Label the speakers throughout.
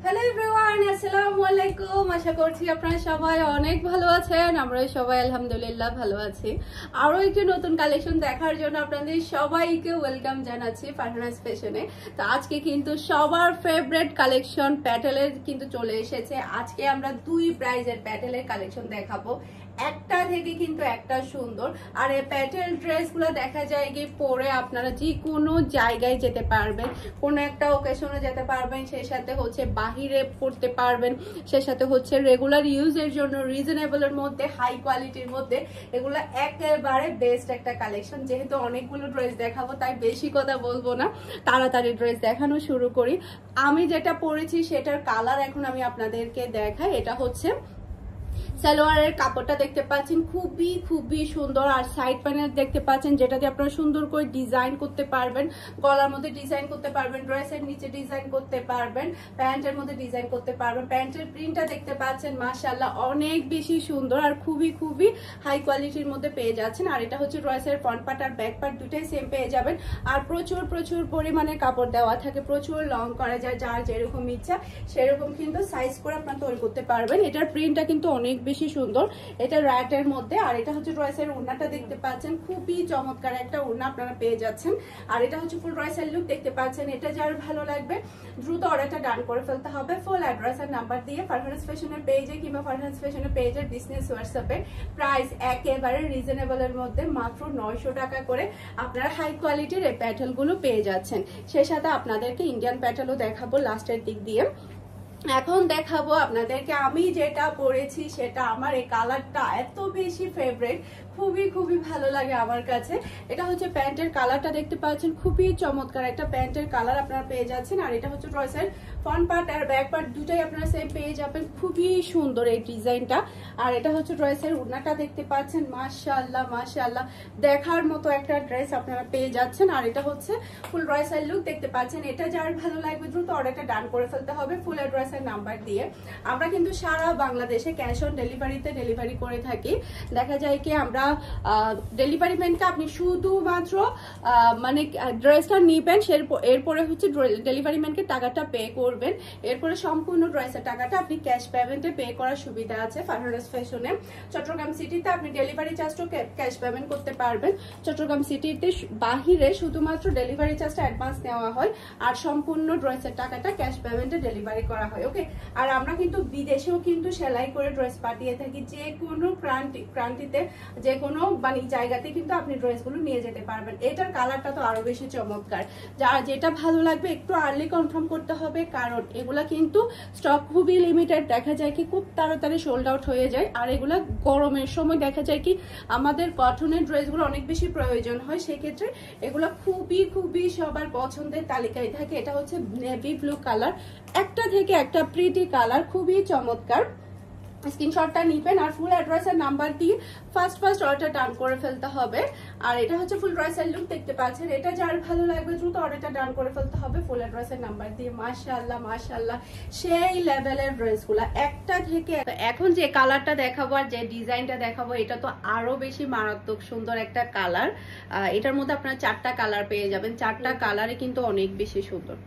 Speaker 1: Hello everyone, আসসালামু আলাইকুম। আশা করছি আপনারা সবাই অনেক ভালো আছেন। আমরা সবাই আলহামদুলিল্লাহ ভালো আছি। আরো একটি নতুন কালেকশন দেখার জন্য আপনাদের সবাইকে ওয়েলকাম জানাচ্ছি ফারহানাস ফ্যাশনে। তো আজকে কিন্তু সবার ফেভারিট কালেকশন প্যাটেলের কিন্তু চলে এসেছে। আজকে আমরা দুই প্রাইজের প্যাটেলের কালেকশন দেখাবো, একটা থেকে কিন্তু একটা সুন্দর। আর এই প্যাটেল ড্রেসগুলো দেখা যায় কি পরে আপনারা যে কোনো জায়গায় যেতে পারবেন, কোনো একটা ওকেশনে যেতে পারবেন, সেই সাথে হচ্ছে বাহিরে পড়তে পারবেন, সেই সাথে হচ্ছে রেগুলার ইউজের জন্য রিজনেবলের মধ্যে হাই কোয়ালিটির মধ্যে এগুলো একেবারে বেস্ট একটা কালেকশন। যেহেতু অনেকগুলো ড্রেস দেখাবো তাই বেশি কথা বলবো না, তাড়াতাড়ি ড্রেস দেখানো শুরু করি। আমি যেটা পরেছি সেটার কালার এখন আমি আপনাদেরকে দেখাই। এটা হচ্ছে সালোয়ারের কাপড়টা দেখতে পাচ্ছেন খুবই খুবই সুন্দর, আর সাইড প্যানেল দেখতে পাচ্ছেন যেটাতে আপনারা সুন্দর করে ডিজাইন করতে পারবেন, গলার মধ্যে ডিজাইন করতে পারবেন, ড্রেসের নিচে ডিজাইন করতে পারবেন, প্যান্টের মধ্যে ডিজাইন করতে পারবেন। প্যান্টের প্রিন্টটা দেখতে পাচ্ছেন মাশাআল্লাহ অনেক বেশি সুন্দর আর খুবই খুবই হাই কোয়ালিটির মধ্যে পেয়ে যাচ্ছেন। আর এটা হচ্ছে ড্রেসের ফ্রন্ট পার্ট আর ব্যাক পার্ট দুটাই সেম পেয়ে যাবেন। আর প্রচুর প্রচুর পরিমাণে কাপড় দেওয়া থাকে, প্রচুর লং করা যায়, যার যেরকম ইচ্ছা সেরকম কিন্তু সাইজ করে আপনারা তৈরি করতে পারবেন। এটার প্রিন্টটা কিন্তু অনেক বেশি সুন্দর, এটা র্যাটের মধ্যে। আর এটা হচ্ছে ড্রেসের ওড়নাটা দেখতে পাচ্ছেন খুবই চমৎকার একটা ওড়না আপনারা পেয়ে যাচ্ছেন। আর এটা হচ্ছে ফুল ড্রেসের লুক দেখতে পাচ্ছেন। এটা যার ভালো লাগবে দ্রুত অর্ডারটা ডান করে ফেলতে হবে। ফুল অ্যাড্রেস আর নাম্বার দিয়ে ফারহানাস ফ্যাশনের পেজে কিংবা ফারহানাস ফ্যাশনের পেজের বিজনেস হোয়াটসঅ্যাপে প্রাইস একেবারে রিজনেবলের মধ্যে মাত্র 900 টাকা করে আপনারা হাই কোয়ালিটির এই প্যাটেলগুলো পেয়ে যাচ্ছেন। সেই সাথে আপনাদেরকে ইন্ডিয়ান প্যাটেলও দেখাবো লাস্টের দিক দিয়ে। এখন দেখাবো আপনাদেরকে আমি যেটা পরেছি সেটা, আমার এই কালারটা এত বেশি ফেভারিট, খুবই খুবই ভালো লাগে আমার কাছে। এটা হচ্ছে প্যান্টের কালারটা দেখতে পাচ্ছেন খুবই চমৎকার একটা প্যান্টের কালার আপনারা পেয়ে যাচ্ছেন। আর এটা হচ্ছে ড্রেসের ফ্রন্ট পার্ট আর ব্যাক পার্ট দুটাই আপনারা সেম পেয়ে যাবেন, খুবই সুন্দর এই ডিজাইনটা। আর এটা হচ্ছে ড্রেসের ওড়নাটা দেখতে পাচ্ছেন মাশাআল্লাহ মাশাআল্লাহ দেখার মতো একটা ড্রেস আপনারা পেয়ে যাচ্ছেন। আর এটা হচ্ছে ফুল ড্রেসের লুক দেখতে পাচ্ছেন। এটা যার ভালো লাগবে দ্রুত অর্ডারটা ডান করে ফেলতে হবে ফুল অ্যাড্রেস নাম্বার দিয়ে। আমরা কিন্তু সারা বাংলাদেশে ক্যাশ অন ডেলিভারিতে ডেলিভারি করে থাকি। দেখা যায় কি আমরা ডেলিভারি ম্যানকে আপনি শুধুমাত্র মানে ড্রেসটা নিবেন, এরপরে হচ্ছে ডেলিভারি ম্যানকে টাকাটা পে করবেন, এরপরে সম্পূর্ণ ড্রেসের টাকাটা আপনি ক্যাশ পেমেন্টে পে করার সুবিধা আছে ফারহানাস ফ্যাশনে। চট্টগ্রাম সিটিতে আপনি ডেলিভারি চার্জটাও ক্যাশ পেমেন্ট করতে পারবেন। চট্টগ্রাম সিটিতে বাহিরে শুধুমাত্র ডেলিভারি চার্জটা অ্যাডভান্স নেওয়া হয়, আর সম্পূর্ণ ড্রেসের টাকাটা ক্যাশ পেমেন্টে ডেলিভারি করা হয়। ওকে, আর আমরা কিন্তু বিদেশেও কিন্তু সেলাই করে ড্রেস পাঠিয়ে থাকি। যে কোনো প্রান্তিতে যে কোনো মানে জায়গাতে কিন্তু আপনি ড্রেসগুলো নিয়ে যেতে পারবেন। এটার কালারটা তো আরো বেশি চমৎকার। যার যেটা ভালো লাগবে একটু আর্লি কনফার্ম করতে হবে, কারণ এগুলা কিন্তু স্টক খুবই লিমিটেড। দেখা যায় কি খুব তাড়াতাড়ি সোল্ড আউট হয়ে যায়। আর এগুলা গরমের সময় দেখা যায় কি আমাদের কটনের ড্রেসগুলো অনেক বেশি প্রয়োজন হয়, সেক্ষেত্রে এগুলো খুবই খুবই সবার পছন্দের তালিকায় থাকে। এটা হচ্ছে নেভি ব্লু কালার, একটা থেকে একটা প্রিটি কালার, খুবই চমৎকার। স্ক্রিনশটটা নিবেন আর ফুল অ্যাড্রেসের নাম্বার দিয়ে ফার্স্ট অর্ডারটা ডান করে ফেলতে হবে। আর এটা হচ্ছে ফুল ড্রেসের লুক দেখতে পাচ্ছেন। এটা যার ভালো লাগবে দ্রুত অর্ডারটা ডান করে ফেলতে হবে ফুল অ্যাড্রেসের নাম্বার দিয়ে। মাশাআল্লাহ মাশাআল্লাহ সেই লেভেলের ড্রেসগুলো একটা থেকে। এখন যে কালারটা দেখাবো আর যে ডিজাইনটা দেখাবো এটা তো আরো বেশি মারাত্মক সুন্দর একটা কালার। এটার মধ্যে আপনারা 4টা কালার পেয়ে যাবেন, 4টা কালারে কিন্তু অনেক বেশি সুন্দর।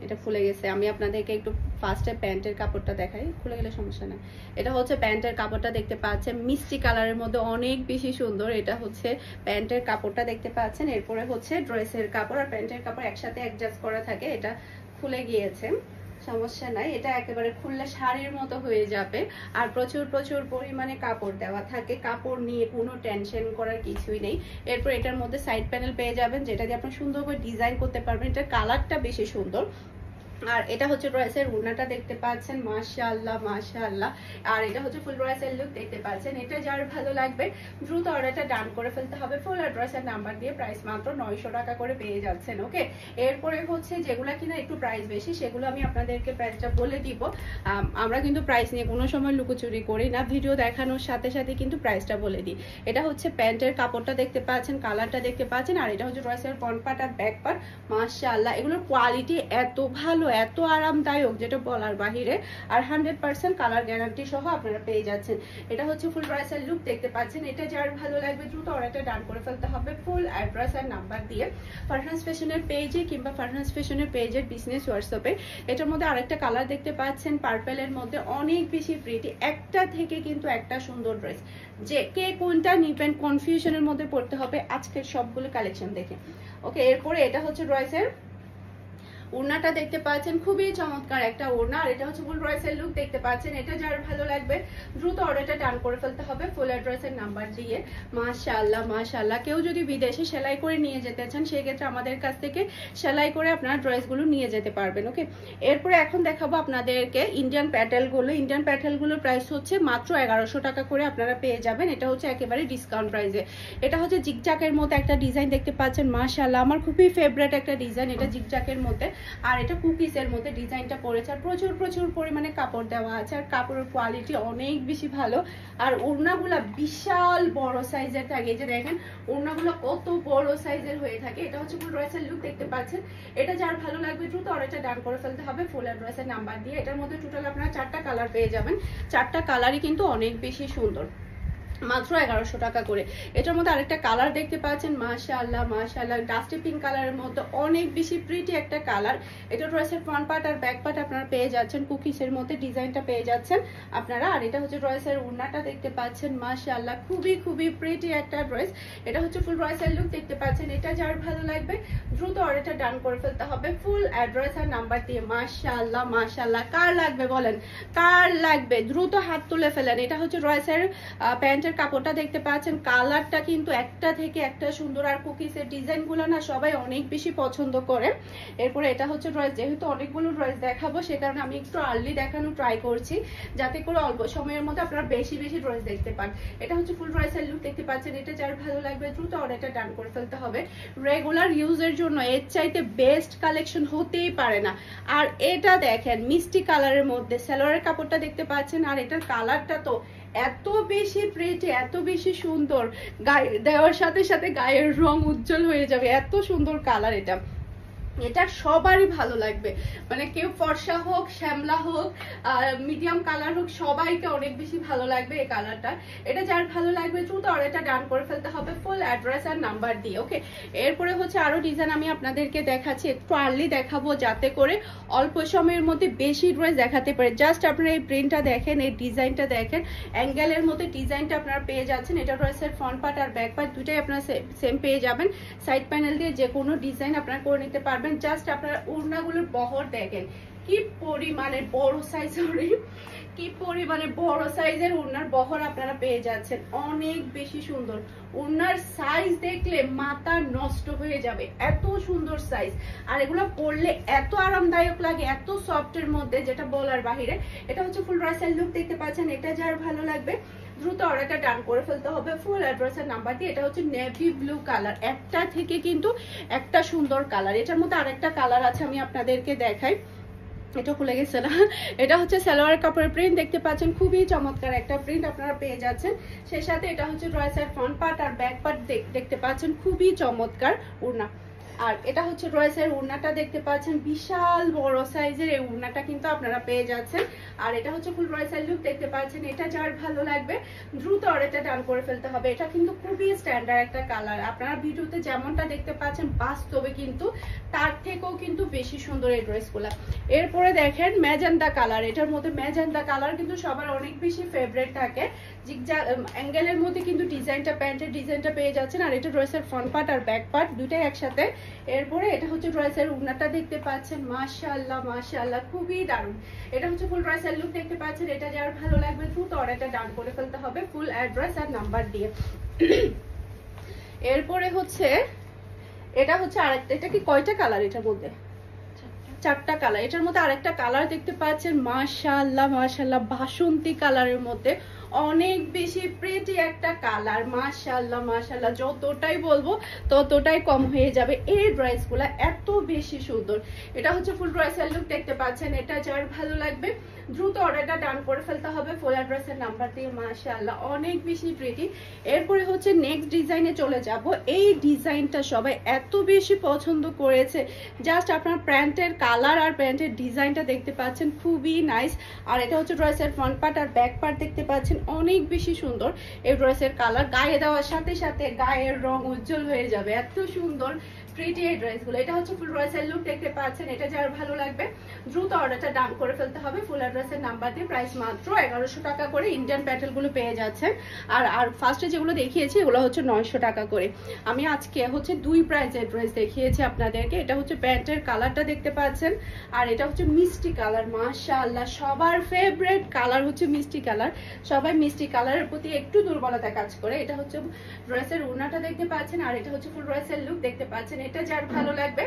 Speaker 1: এটা খুলে গেছে, আমি আপনাদেরকে একটু ফার্স্টে প্যান্টের কাপড়টা দেখাই, খুলে গেলে সমস্যা না। এটা হচ্ছে প্যান্টের কাপড়টা দেখতে পাচ্ছেন মিষ্টি কালারের মধ্যে অনেক বেশি সুন্দর। এটা হচ্ছে প্যান্টের কাপড়টা দেখতে পাচ্ছেন, এরপরে হচ্ছে ড্রেসের কাপড় আর প্যান্টের কাপড় একসাথে অ্যাডজাস্ট করা থাকে। এটা খুলে গিয়েছে, সমস্যা নাই, এটা একেবারে খুললে শাড়ির মতো হয়ে যাবে। আর প্রচুর প্রচুর পরিমাণে কাপড় দেওয়া থাকে, কাপড় নিয়ে কোনো টেনশন করার কিছুই নেই। এরপর এটার মধ্যে সাইড প্যানেল পেয়ে যাবেন যেটা দিয়ে আপনি সুন্দর করে ডিজাইন করতে পারবেন। এটার কালারটা বেশি সুন্দর। আর এটা হচ্ছে ড্রেসের ওড়নাটা দেখতে পাচ্ছেন মাশাআল্লাহ মাশাআল্লাহ। আর এটা হচ্ছে ফুল ড্রেসের লুক দেখতে পাচ্ছেন। এটা যার ভালো লাগবে দ্রুত অর্ডারটা ডান করে ফেলতে হবে ফুল অ্যাড্রেসের নাম্বার দিয়ে। প্রাইস মাত্র 900 টাকা করে পেয়ে যাচ্ছেন। ওকে, এরপরে হচ্ছে যেগুলো কিনা একটু প্রাইস বেশি সেগুলো আমি আপনাদেরকে প্রাইসটা বলে দিব। আমরা কিন্তু প্রাইস নিয়ে কোনো সময় লুকোচুরি করি না, ভিডিও দেখানোর সাথে সাথে কিন্তু প্রাইসটা বলে দিই। এটা হচ্ছে প্যান্টের কাপড়টা দেখতে পাচ্ছেন, কালারটা দেখতে পাচ্ছেন। আর এটা হচ্ছে ড্রেসের ফ্রন্ট পার্ট আর ব্যাক পার্ট। মাশাআল্লাহ এগুলোর কোয়ালিটি এত ভালো এত আরামদায়ক যেটা বলার বাহিরে। আর 100% কালার গ্যারান্টি সহ আপনারা পেয়ে যাচ্ছেন। এটা হচ্ছে ফুল ড্রেসের লুক দেখতে পাচ্ছেন। এটা যার ভালো লাগবে দ্রুত অর্ডারটা ডান করে ফেলতে হবে ফুল অ্যাড্রেস আর নাম্বার দিয়ে ফারহানাস ফ্যাশনের পেজে কিংবা ফারহানাস ফ্যাশনের পেজের বিজনেস হোয়াটসঅ্যাপে। এটার মধ্যে আরেকটা কালার দেখতে পাচ্ছেন পার্পেলের মধ্যে, অনেক বেশি প্রিটি, একটা থেকে কিন্তু একটা সুন্দর ড্রেস। যে কে কোনটা নিবেন কনফিউশনের মধ্যে পড়তে হবে আজকের সবগুলো কালেকশন দেখে। ওকে, এরপরে এটা হচ্ছে ড্রেসের ওড়নাটা দেখতে পাচ্ছেন, খুবই চমৎকার একটা ওড়না। আর এটা হচ্ছে ফুল ড্রেসের লুক দেখতে পাচ্ছেন। এটা যার ভালো লাগবে দ্রুত অর্ডারটা ডান করে ফেলতে হবে ফুল অ্যাড্রেসের নাম্বার দিয়ে। মাশাআল্লাহ মাশাআল্লাহ, কেউ যদি বিদেশে সেলাই করে নিয়ে যেতে চান সেই ক্ষেত্রে আমাদের কাছ থেকে সেলাই করে আপনারা ড্রেসগুলো নিয়ে যেতে পারবেন। ওকে, এরপরে এখন দেখাবো আপনাদেরকে ইন্ডিয়ান প্যাটেলগুলো। ইন্ডিয়ান প্যাটেলগুলোর প্রাইস হচ্ছে মাত্র 1100 টাকা করে আপনারা পেয়ে যাবেন। এটা হচ্ছে একেবারে ডিসকাউন্ট প্রাইসে। এটা হচ্ছে জিগজাকের মধ্যে একটা ডিজাইন দেখতে পাচ্ছেন, মাশাআল্লাহ আমার খুবই ফেভারিট একটা ডিজাইন এটা জিগজাকের মধ্যে। আর এটা কুকিজের মধ্যে ডিজাইনটা পড়েছে, আর প্রচুর পরিমাণে কাপড় দেওয়া আছে, আর কাপড়ের কোয়ালিটি অনেক বেশি ভালো। আর ওড়নাগুলো বিশাল বড় সাইজের থাকে, এই যে দেখেন ওড়নাগুলো কত বড় সাইজের হয়ে থাকে। এটা হচ্ছে ফুল ড্রেসের লুক দেখতে পাচ্ছেন। এটা যার ভালো লাগবে দ্রুত অর্ডারটা ডান করে ফেলতে হবে ফুল অ্যাড্রেসের নাম্বার দিয়ে। এটার মধ্যে টোটাল আপনারা 4টা কালার পেয়ে যাবেন। 4টা কালারই কিন্তু অনেক বেশি সুন্দর, মাত্র 1100 টাকা করে। এটার মধ্যে আরেকটা কালার দেখতে পাচ্ছেন, মাশাআল্লাহ মাশাআল্লাহ ডাস্টি পিঙ্ক কালারের মধ্যে অনেক বেশি প্রিটি একটা কালার। এটা ড্রেসের ফ্রন্ট পার্ট আর ব্যাক পার্ট আপনারা পেয়ে যাচ্ছেন, কুকিজের মধ্যে ডিজাইনটা পেয়ে যাচ্ছেন আপনারা। আর এটা হচ্ছে ড্রেসের ওড়নাটা দেখতে পাচ্ছেন, মাশাআল্লাহ খুবই প্রিটি একটা ড্রেস। এটা হচ্ছে ফুল ড্রেসের লুক দেখতে পাচ্ছেন। এটা যার ভালো লাগবে দ্রুত অর্ডারটা ডান করে ফেলতে হবে ফুল অ্যাড্রেস আর নাম্বার দিয়ে। মাশাআল্লাহ মাশাআল্লাহ, কার লাগবে বলেন, কার লাগবে দ্রুত হাত তুলে ফেলেন। এটা হচ্ছে ড্রেসের প্যান্টের কাপড়টা দেখতে পাচ্ছেন, কালারটা কিন্তু একটা থেকে একটা সুন্দর। আর কুকিজের ডিজাইনগুলো না সবাই অনেক বেশি পছন্দ করে। এরপরে এটা হচ্ছে ড্রেস, যেহেতু অনেকগুলো ড্রেস দেখাবো সে কারণে আমি একটু আর্লি দেখানো ট্রাই করছি যাতে করে অল্প সময়ের মধ্যে আপনারা বেশি ড্রেস দেখতে পান। এটা হচ্ছে ফুল ড্রেসের লুক দেখতে পাচ্ছেন। এটা যার ভালো লাগবে দ্রুত অর্ডারটা ডান করে ফেলতে হবে। রেগুলার ইউজের জন্য এর চাইতে বেস্ট কালেকশন হতেই পারে না। আর এটা দেখেন মিষ্টি কালারের মধ্যে সালোয়ারের কাপড়টা দেখতে পাচ্ছেন। আর এটার কালারটা তো এত বেশি প্রিটি, এত বেশি সুন্দর, গায়ে দেওয়ার সাথে সাথে গায়ের রং উজ্জ্বল হয়ে যাবে, এত সুন্দর কালার। এটা সবারই ভালো লাগবে, মানে কেউ ফর্সা হোক, শ্যামলা হোক, মিডিয়াম কালার হোক, সবাইকে অনেক বেশি ভালো লাগবে এই কালারটা। এটা যার ভালো লাগবে দ্রুত অর্ডারটা ডান করে ফেলতে হবে ফুল অ্যাড্রেস আর নাম্বার দিয়ে। ওকে, এরপরে হচ্ছে আরো ডিজাইন আমি আপনাদেরকে দেখাচ্ছি, একটু আর্লি দেখাবো যাতে করে অল্প সময়ের মধ্যে বেশি ড্রেস দেখাতে পারে। জাস্ট আপনারা এই প্রিন্টটা দেখেন, এই ডিজাইনটা দেখেন, অ্যাঙ্গেলের মধ্যে ডিজাইনটা আপনারা পেয়ে যাচ্ছেন। এটা ড্রেসের ফ্রন্ট পার্ট আর ব্যাক পার্ট দুটাই আপনারা সেম পেয়ে যাবেন। সাইড প্যানেল দিয়ে যে কোনো ডিজাইন আপনারা করে নিতে পারবেন। জাস্ট আপনারা ওড়নাগুলোর বহর দেখেন কি পরিমাণে বড় সাইজ, কি পরিমাণে বড় সাইজের ওড়নার বহর আপনারা পেয়ে যাচ্ছেন, অনেক বেশি সুন্দর। ওড়নার সাইজ দেখলে মাথা নষ্ট হয়ে যাবে, এত সুন্দর সাইজ। আর এগুলো পরলে এত আরামদায়ক লাগে, এত সফটের মধ্যে যেটা বলার বাহিরে। এটা হচ্ছে ফুল ড্রেসের লুক দেখতে পাচ্ছেন। এটা যার ভালো লাগবে দ্রুত অর্ডারটা ডান করে ফেলতে হবে ফুল অ্যাড্রেসের নাম্বার দিয়ে। এটা হচ্ছে নেভি ব্লু কালার, একটা থেকে কিন্তু একটা সুন্দর কালার। এটার মধ্যে আরেকটা কালার আছে, আমি আপনাদেরকে দেখাই, এটা খুলে গেছে না। এটা হচ্ছে সালোয়ার কাপড়ের প্রিন্ট দেখতে পাচ্ছেন, খুবই চমৎকার একটা প্রিন্ট আপনারা পেয়ে যাচ্ছেন। সেই সাথে এটা হচ্ছে ড্রেসের ফ্রন্ট পার্ট আর ব্যাক পার্ট দেখতে পাচ্ছেন, খুবই চমৎকার ওড়না। আর এটা হচ্ছে ড্রেসের ওড়নাটা দেখতে পাচ্ছেন, বিশাল বড় সাইজের এই ওড়নাটা কিন্তু আপনারা পেয়ে যাচ্ছেন। আর এটা হচ্ছে ফুল ড্রেসের লুক দেখতে পাচ্ছেন। এটা যার ভালো লাগবে দ্রুত অর্ডারটা ডান করে ফেলতে হবে। এটা কিন্তু খুবই স্ট্যান্ডার্ড একটা কালার, আপনারা ভিডিওতে যেমনটা দেখতে পাচ্ছেন বাস্তবে কিন্তু তার থেকেও কিন্তু বেশি সুন্দর এই ড্রেসগুলো। এরপরে দেখেন ম্যাজেন্ডা কালার, এটার মধ্যে ম্যাজেন্ডা কালার কিন্তু সবার অনেক বেশি ফেভারিট থাকে। জিগজ্যাগ অ্যাঙ্গেলের মধ্যে কিন্তু ডিজাইনটা, প্যান্টের ডিজাইনটা পেয়ে যাচ্ছেন। আর এটা ড্রেসের ফ্রন্ট পার্ট আর ব্যাক পার্ট দুটাই একসাথে। এরপরে এটা হচ্ছে ড্রেসের ওড়নাটা দেখতে পাচ্ছেন, মাশাআল্লাহ মাশাআল্লাহ খুবই দারুণ। এটা হচ্ছে ফুল ড্রেসের লুক দেখতে পাচ্ছেন। এটা যার ভালো লাগবে দ্রুত অর্ডারটা ডান করে ফেলতে হবে ফুল অ্যাড্রেস আর নাম্বার দিয়ে। এরপরে হচ্ছে এটা হচ্ছে আরেকটা, এটা কি কয়টা কালার এটার মধ্যে? 4টা কালার। এটার মধ্যে আরেকটা কালার দেখতে পাচ্ছেন, মাশাআল্লাহ মাশাআল্লাহ বাসন্তী কালারের মধ্যে অনেক বেশি প্রিটি একটা কালার। মাশাআল্লাহ মাশাআল্লাহ, যতটাই বলবো ততটাই কম হয়ে যাবে। এই ড্রেসগুলো এত বেশি সুন্দর। এটা হচ্ছে ফুল ড্রেসের লুক দেখতে পাচ্ছেন। এটা যার ভালো লাগবে দ্রুত অর্ডারটা ডান করে ফেলতে হবে ফুল অ্যাড্রেসের নাম্বার দিয়ে। মাশাআল্লাহ অনেক বেশি প্রিটি। এরপরে হচ্ছে নেক্সট ডিজাইনে চলে যাব। এই ডিজাইনটা সবাই এত বেশি পছন্দ করেছে, জাস্ট আপনার প্যান্টের কালার আর প্যান্টের ডিজাইনটা দেখতে পাচ্ছেন খুবই নাইস। আর এটা হচ্ছে ড্রেসের ফ্রন্ট পার্ট আর ব্যাক পার্ট দেখতে পাচ্ছেন অনেক বেশি সুন্দর। এই ড্রেসের কালার গায়ে দেওয়ার সাথে সাথে গায়ের রং উজ্জ্বল হয়ে যাবে, এত সুন্দর প্রিটি এই ড্রেসগুলো। এটা হচ্ছে ফুল ড্রেসের লুক দেখতে পাচ্ছেন। এটা যার ভালো লাগবে দ্রুত অর্ডারটা ডান করে ফেলতে হবে। ফুল অ্যাড্রেসের নাম্বার দিয়ে প্রাইস মাত্র 1100 টাকা করে ইন্ডিয়ান প্যাটেলগুলো পেয়ে যাচ্ছেন। আর ফার্স্টে যেগুলো দেখিয়েছি এগুলো হচ্ছে 900 টাকা করে। আমি আজকে হচ্ছে দুই প্রাইজের ড্রেস দেখিয়েছি আপনাদেরকে। এটা হচ্ছে প্যান্টের কালারটা দেখতে পাচ্ছেন, আর এটা হচ্ছে মিষ্টি কালার। মাশাআল্লাহ, সবার ফেভারিট কালার হচ্ছে মিষ্টি কালার। সবাই মিষ্টি কালারের প্রতি একটু দুর্বলতা কাজ করে। এটা হচ্ছে ড্রেসের ওড়নাটা দেখতে পাচ্ছেন, আর এটা হচ্ছে ফুল ড্রেসের লুক দেখতে পাচ্ছেন। এটা যার ভালো লাগবে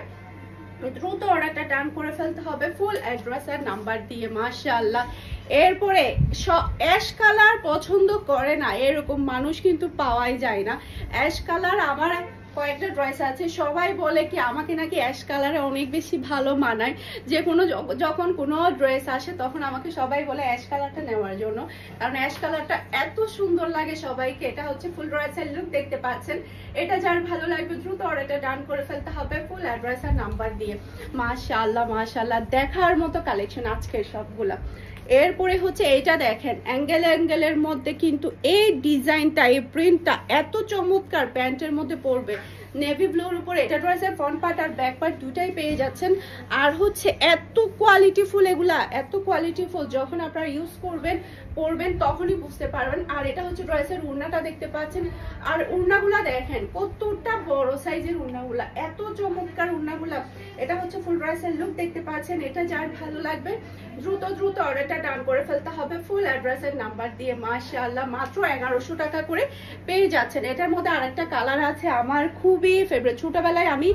Speaker 1: দ্রুত অর্ডারটা ডান করে ফেলতে হবে ফুল অ্যাড্রেস আর নাম্বার দিয়ে। মাশাআল্লাহ, এরপরে অ্যাশ কালার পছন্দ করে না এরকম মানুষ কিন্তু পাওয়াই যায় না। অ্যাশ কালার আমার কয়েকটা ড্রেস আছে, সবাই বলে কি আমাকে নাকি অ্যাশ কালারে অনেক বেশি ভালো মানায়। যে কোনো যখন কোনো ড্রেস আসে তখন আমাকে সবাই বলে অ্যাশ কালারটা নেওয়ার জন্য, কারণ অ্যাশ কালারটা এত সুন্দর লাগে সবাইকে। এটা হচ্ছে ফুল ড্রেসের লুক দেখতে পাচ্ছেন। এটা যার ভালো লাগবে দ্রুত অর্ডারটা ডান করে ফেলতে হবে ফুল অ্যাড্রেস আর নাম্বার দিয়ে। মাশাআল্লাহ মাশাআল্লাহ, দেখার মতো কালেকশন আজকের সবগুলা। এরপরে হচ্ছে এইটা দেখেন, অ্যাঙ্গেলের মধ্যে কিন্তু এই ডিজাইনটা, এই প্রিন্টটা এত চমৎকার, প্যান্টের মধ্যে পরবে নেভি ব্লুর উপরে। এটা ড্রেসের ফ্রন্ট পার্ট আর ব্যাক পার্ট দুটাই পেয়ে যাচ্ছেন। আর হচ্ছে এত কোয়ালিটিফুল, এগুলা এত কোয়ালিটিফুল, যখন আপনারা ইউজ পরবেন তখনই বুঝতে পারবেন। আর এটা হচ্ছে ড্রেসের উড়নাটা দেখতে পাচ্ছেন, আর উড়নাগুলা দেখেন কতটা বড় সাইজের উড়নাগুলা, এত চমৎকার উড়নাগুলা। এটা হচ্ছে ফুল ড্রেসের লুক দেখতে পাচ্ছেন। এটা যার ভালো লাগবে দ্রুত অর্ডারটা ডান করে ফেলতে হবে ফুল অ্যাড্রেসের নাম্বার দিয়ে। মাশাআল্লাহ, মাত্র 1100 টাকা করে পেয়ে যাচ্ছেন। এটার মধ্যে আরেকটা কালার আছে আমার খুবই ফেভারিট। ছোটবেলায় আমি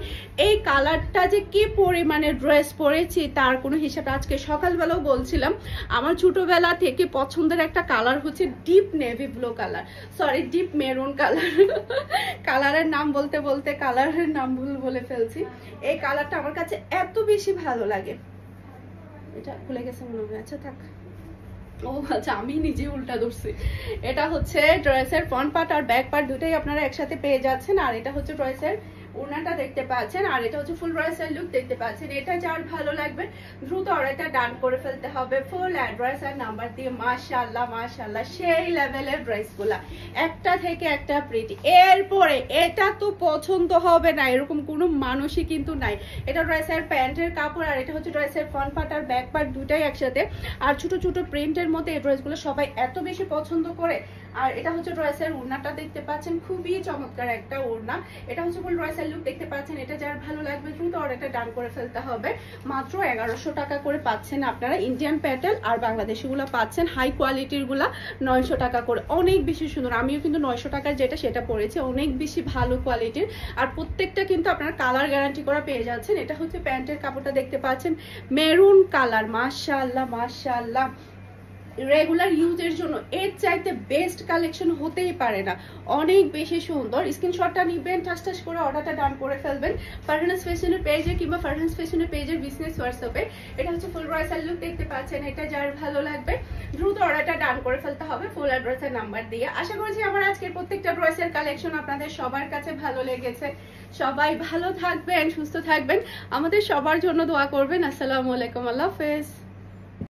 Speaker 1: এই কালারটা যে কি পরিমাণে ড্রেস পরেছি তার কোনো হিসাব, আজকে সকালবেলাও বলছিলাম আমার ছোটবেলা থেকে পছন্দের একটা কালার হচ্ছে deep navy blue colour, sorry deep maroon colour. কালারের নাম বলতে বলতে কালারের নাম ভুল বলে ফেলছি। এই কালারটা আমার কাছে এত বেশি ভালো লাগে। এটা খুলে গেছে মনে হয়, আচ্ছা থাক। ও আচ্ছা, আমি নিজে উল্টা ধরছি। এটা হচ্ছে ড্রেসের ফ্রন্ট পার্ট আর ব্যাক পার্ট দুটাই আপনারা একসাথে পেয়ে যাচ্ছেন। আর এটা হচ্ছে ড্রেসের ওড়নাটা দেখতে পাচ্ছেন, আর এটা হচ্ছে ফুল ড্রেসের লুক দেখতে পাচ্ছেন। এটা যার ভালো লাগবে দ্রুত অর্ডারটা ডান করে ফেলতে হবে ফুল অ্যাড্রেস আর নাম্বার দিয়ে। মাশাআল্লাহ মাশাআল্লাহ, সেই লেভেলের ড্রেসগুলা একটা থেকে একটা প্রিটি। এরপরে এটা তো পছন্দ হবে না এরকম কোনো মানুষই কিন্তু নাই। এটা ড্রেসের প্যান্টের কাপড়, আর এটা হচ্ছে ড্রেসের ফ্রন্ট পার্ট আর ব্যাক পার্ট দুটাই একসাথে। আর ছোট ছোট প্রিন্টের মধ্যে এই ড্রেসগুলো সবাই এত বেশি পছন্দ করে। আর এটা হচ্ছে ড্রেসের ওড়নাটা দেখতে পাচ্ছেন, খুবই চমৎকার একটা ওড়না। এটা হচ্ছে ফুল ড্রেসের লুক দেখতে পাচ্ছেন। এটা যার ভালো লাগবে দ্রুত অর্ডারটা ডান করে ফেলতে হবে। মাত্র 1100 টাকা করে পাচ্ছেন আপনারা ইন্ডিয়ান প্যাটেল, আর বাংলাদেশি গুলা পাচ্ছেন হাই কোয়ালিটির গুলা 900 টাকা করে। অনেক বেশি সুন্দর, আমিও কিন্তু 900 টাকার যেটা সেটা পড়েছে, অনেক বেশি ভালো কোয়ালিটির। আর প্রত্যেকটা কিন্তু আপনারা কালার গ্যারান্টি করা পেয়ে যাচ্ছেন। এটা হচ্ছে প্যান্টের কাপড়টা দেখতে পাচ্ছেন, মেরুন কালার। মাশাআল্লাহ মাশাআল্লাহ, রেগুলার ইউজের জন্য এর চাইতে বেস্ট কালেকশন হতেই পারে না, অনেক বেশি সুন্দর। স্ক্রিনশটটা নিবেন, টাচ করে অর্ডারটা ডান করে ফেলবেন ফারহানাস ফ্যাশনের পেজে কিংবা ফারহানাস ফ্যাশনের পেজের বিজনেস হোয়াটসঅ্যাপে। এটা হচ্ছে ফুল ড্রেসের লুক দেখতে পাচ্ছেন। এটা যার ভালো লাগবে দ্রুত অর্ডারটা ডান করে ফেলতে হবে ফুল অ্যাড্রেসের নাম্বার দিয়ে। আশা করছি আমার আজকের প্রত্যেকটা ড্রেসের কালেকশন আপনাদের সবার কাছে ভালো লেগেছে। সবাই ভালো থাকবেন, সুস্থ থাকবেন, আমাদের সবার জন্য দোয়া করবেন। আসসালামু আলাইকুম, আল্লাহ হাফেজ।